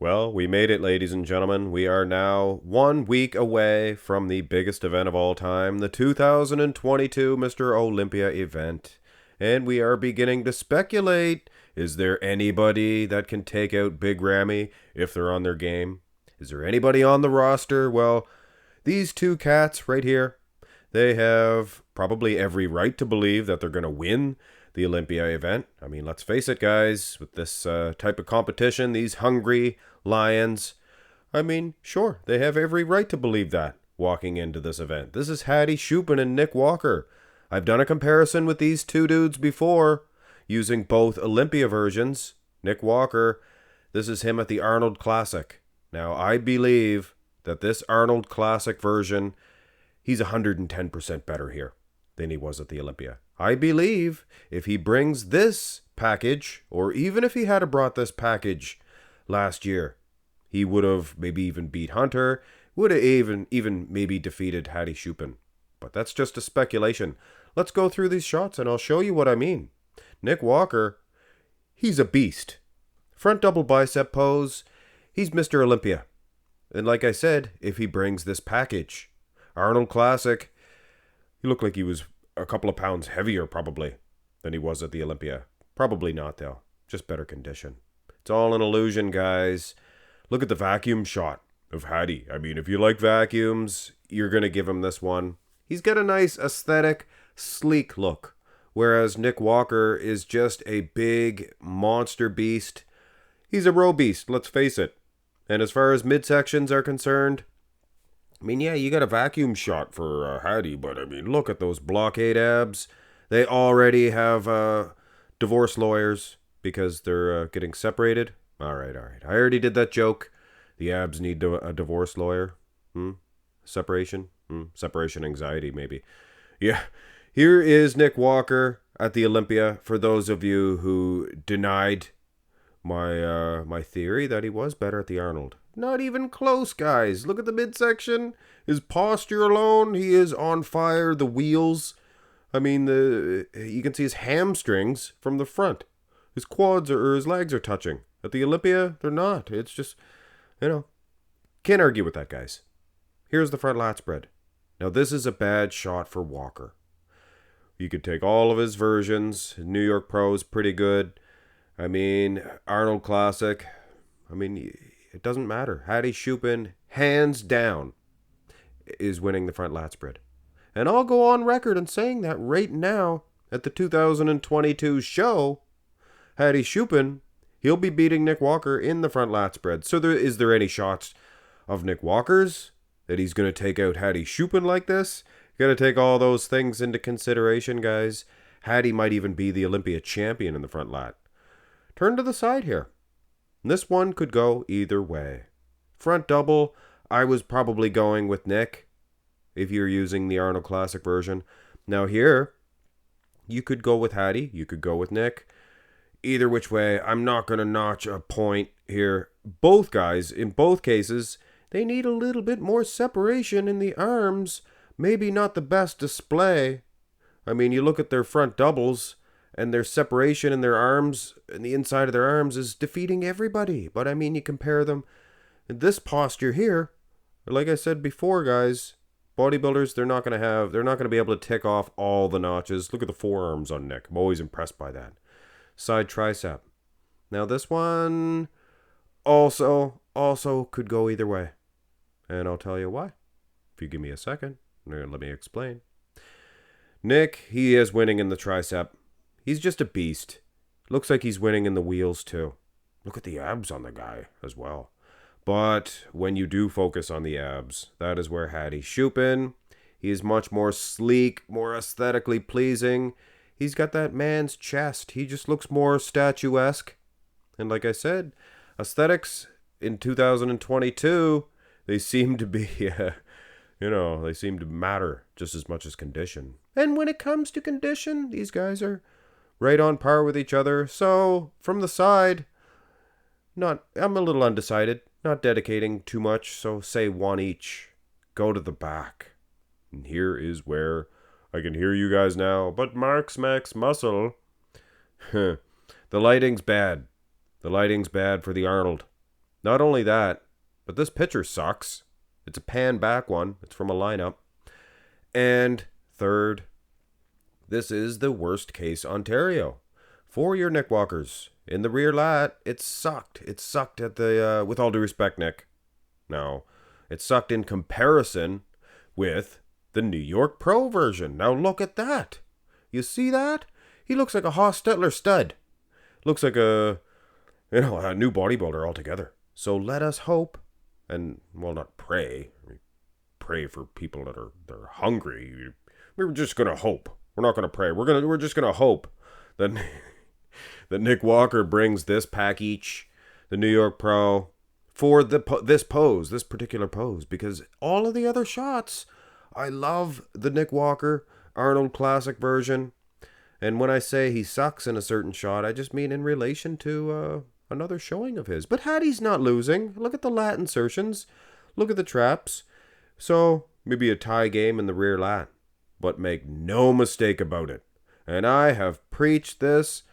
Well, we made it, ladies and gentlemen. We are now 1 week away from the biggest event of all time, the 2022 Mr. Olympia event. And we are beginning to speculate, is there anybody that can take out Big Ramy if they're on their game? Is there anybody on the roster? Well, these two cats right here, they have probably every right to believe that they're going to win the Olympia event. I mean, let's face it, guys, with this type of competition, these hungry lions, I mean, sure, they have every right to believe that walking into this event. This is Hadi Choopan and Nick Walker. I've done a comparison with these two dudes before, using both Olympia versions. Nick Walker, this is him at the Arnold Classic. Now, I believe that this Arnold Classic version, he's 110% better here than he was at the Olympia. I believe if he brings this package, or even if he had brought this package last year, he would have maybe even beat Hunter, would have even maybe defeated Hadi Choopan. But that's just a speculation. Let's go through these shots and I'll show you what I mean. Nick Walker, he's a beast. Front double bicep pose, he's Mr. Olympia. And like I said, if he brings this package, Arnold Classic, he looked like he was a couple of pounds heavier probably than he was at the Olympia. Probably not though, just better condition. It's all an illusion, guys. Look at the vacuum shot of Hadi. I mean, if you like vacuums, you're going to give him this one. He's got a nice aesthetic, sleek look, whereas Nick Walker is just a big monster beast. He's a row beast, let's face it. And as far as midsections are concerned, I mean, yeah, you got a vacuum shot for Hadi, but I mean, look at those blockade abs. They already have divorce lawyers because they're getting separated. All right. I already did that joke. The abs need a divorce lawyer. Separation? Separation anxiety, maybe. Yeah. Here is Nick Walker at the Olympia. For those of you who denied my theory that he was better at the Arnold. Not even close, guys. Look at the midsection. His posture alone, he is on fire. The wheels. I mean, you can see his hamstrings from the front. His quads or his legs are touching. At the Olympia, they're not. It's just, can't argue with that, guys. Here's the front lat spread. Now, this is a bad shot for Walker. You could take all of his versions. New York Pro's pretty good. I mean, Arnold Classic. I mean, it doesn't matter. Hadi Choopan, hands down, is winning the front lat spread. And I'll go on record and saying that right now at the 2022 show, Hadi Choopan, he'll be beating Nick Walker in the front lat spread. So is there any shots of Nick Walker's that he's going to take out Hadi Choopan like this? You got to take all those things into consideration, guys. Hadi might even be the Olympia champion in the front lat. Turn to the side here. This one could go either way. Front double, I was probably going with Nick if you're using the Arnold Classic version. Now here, you could go with Hadi, you could go with Nick. Either which way, I'm not going to notch a point here. Both guys, in both cases, they need a little bit more separation in the arms. Maybe not the best display. I mean, you look at their front doubles, and their separation in their arms, and the inside of their arms is defeating everybody. But I mean, you compare them in this posture here, like I said before, guys, bodybuilders, they're not going to be able to tick off all the notches. Look at the forearms on Nick. I'm always impressed by that. Side tricep. Now this one also could go either way. And I'll tell you why. If you give me a second, let me explain. Nick, he is winning in the tricep. He's just a beast. Looks like he's winning in the wheels too. Look at the abs on the guy as well. But when you do focus on the abs, that is where Hadi Choopan, he is much more sleek, more aesthetically pleasing. He's got that man's chest. He just looks more statuesque. And like I said, aesthetics in 2022, they seem to be, they seem to matter just as much as condition. And when it comes to condition, these guys are right on par with each other. So from the side, I'm a little undecided. Not dedicating too much, so say one each. Go to the back. And here is where I can hear you guys now. But Mark smacks muscle. The lighting's bad. The lighting's bad for the Arnold. Not only that, but this picture sucks. It's a pan back one. It's from a lineup. And third, this is the worst case Ontario. For your Nick Walkers. In the rear lat, it sucked. It sucked at the, with all due respect, Nick. No, it sucked in comparison with the New York Pro version. Now look at that. You see that? He looks like a Hostetler stud. Looks like a new bodybuilder altogether. So let us hope, and, well, not pray. Pray for people they're hungry. We're just going to hope. We're not going to pray. We're just going to hope that that Nick Walker brings this package, the New York Pro, for this particular pose, because all of the other shots, I love the Nick Walker Arnold Classic version. And when I say he sucks in a certain shot, I just mean in relation to another showing of his. But Hadi's not losing. Look at the lat insertions. Look at the traps. So, maybe a tie game in the rear lat. But make no mistake about it. And I have preached this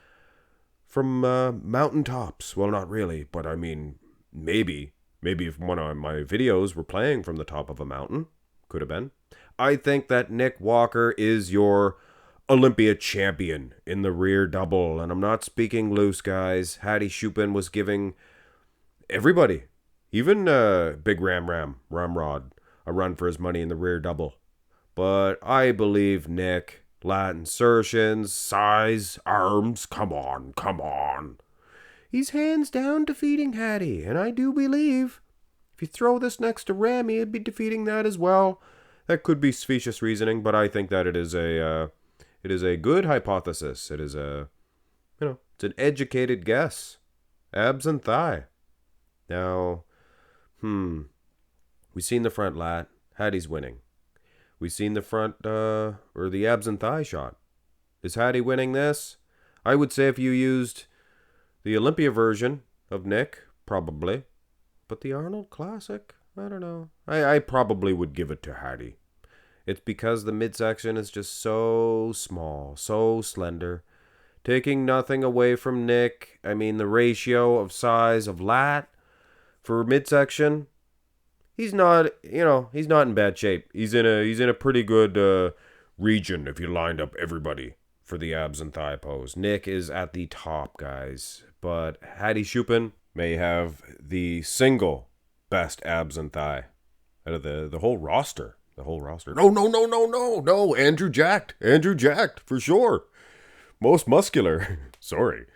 from mountaintops. Well, not really, but I mean, maybe if one of my videos were playing from the top of a mountain. Could have been. I think that Nick Walker is your Olympia champion in the rear double. And I'm not speaking loose, guys. Hadi Choopan was giving everybody, even Big Ramrod, a run for his money in the rear double. But I believe Nick, lat insertions, size, arms, come on. He's hands down defeating Hadi, and I do believe if you throw this next to Ramy, it'd be defeating that as well. That could be specious reasoning, but I think that it is a good hypothesis. It is it's an educated guess. Abs and thigh. Now, we've seen the front lat. Hadi's winning. We've seen the front, or the abs and thigh shot. Is Hadi winning this? I would say if you used the Olympia version of Nick, probably. But the Arnold Classic, I don't know. I probably would give it to Hadi. It's because the midsection is just so small, so slender. Taking nothing away from Nick. I mean, the ratio of size of lat for midsection, he's not in bad shape. He's in a pretty good region if you lined up everybody for the abs and thigh pose. Nick is at the top, guys. But Hadi Choopan may have the single best abs and thigh out of the whole roster. The whole roster. No. Andrew Jacked, for sure. Most muscular. Sorry.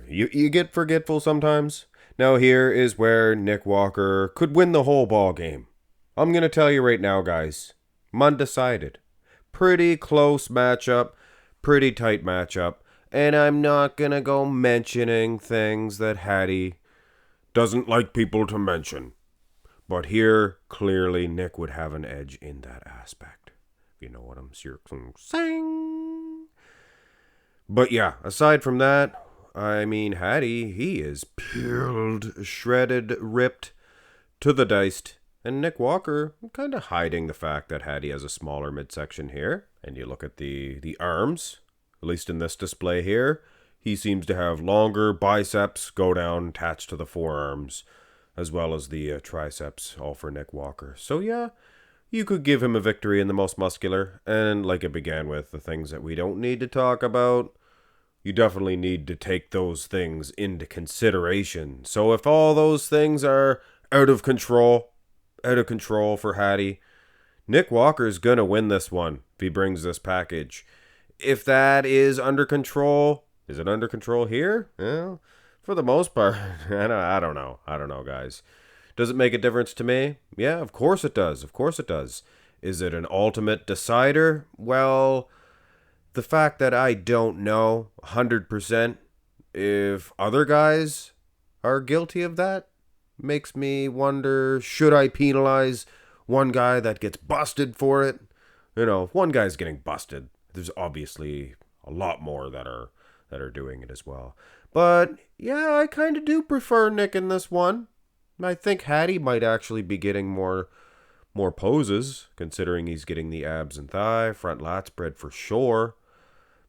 You get forgetful sometimes. Now here is where Nick Walker could win the whole ball game. I'm going to tell you right now, guys. I'm undecided. Pretty close matchup. Pretty tight matchup. And I'm not going to go mentioning things that Hadi doesn't like people to mention. But here, clearly, Nick would have an edge in that aspect. You know what I'm saying? But yeah, aside from that, I mean, Hadi, he is peeled, shredded, ripped, to the diced. And Nick Walker, kind of hiding the fact that Hadi has a smaller midsection here. And you look at the arms, at least in this display here, he seems to have longer biceps go down attached to the forearms, as well as the triceps, all for Nick Walker. So yeah, you could give him a victory in the most muscular. And like it began with, the things that we don't need to talk about, you definitely need to take those things into consideration. So if all those things are out of control for Hadi, Nick Walker's gonna win this one if he brings this package. If that is under control, is it under control here? Well, for the most part, I don't know, guys. Does it make a difference to me? Yeah, of course it does. Is it an ultimate decider? Well, the fact that I don't know 100% if other guys are guilty of that makes me wonder, should I penalize one guy that gets busted for it? If one guy's getting busted, there's obviously a lot more that are doing it as well. But yeah, I kind of do prefer Nick in this one. I think Hadi might actually be getting more poses, considering he's getting the abs and thigh, front lat spread for sure.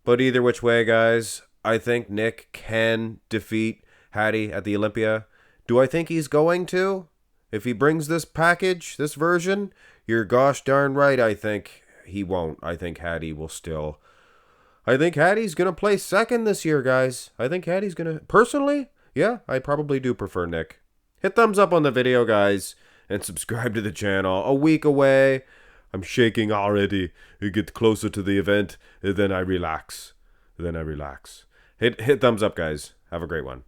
But either which way, guys, I think Nick can defeat Hadi at the Olympia. Do I think he's going to? If he brings this package, this version, you're gosh darn right I think he won't. I think Hadi will still. I think Hadi's going to play second this year, guys. I think Hadi's going to... Personally, yeah, I probably do prefer Nick. Hit thumbs up on the video, guys, and subscribe to the channel. A week away. I'm shaking already. You get closer to the event, then I relax. Hit thumbs up, guys. Have a great one.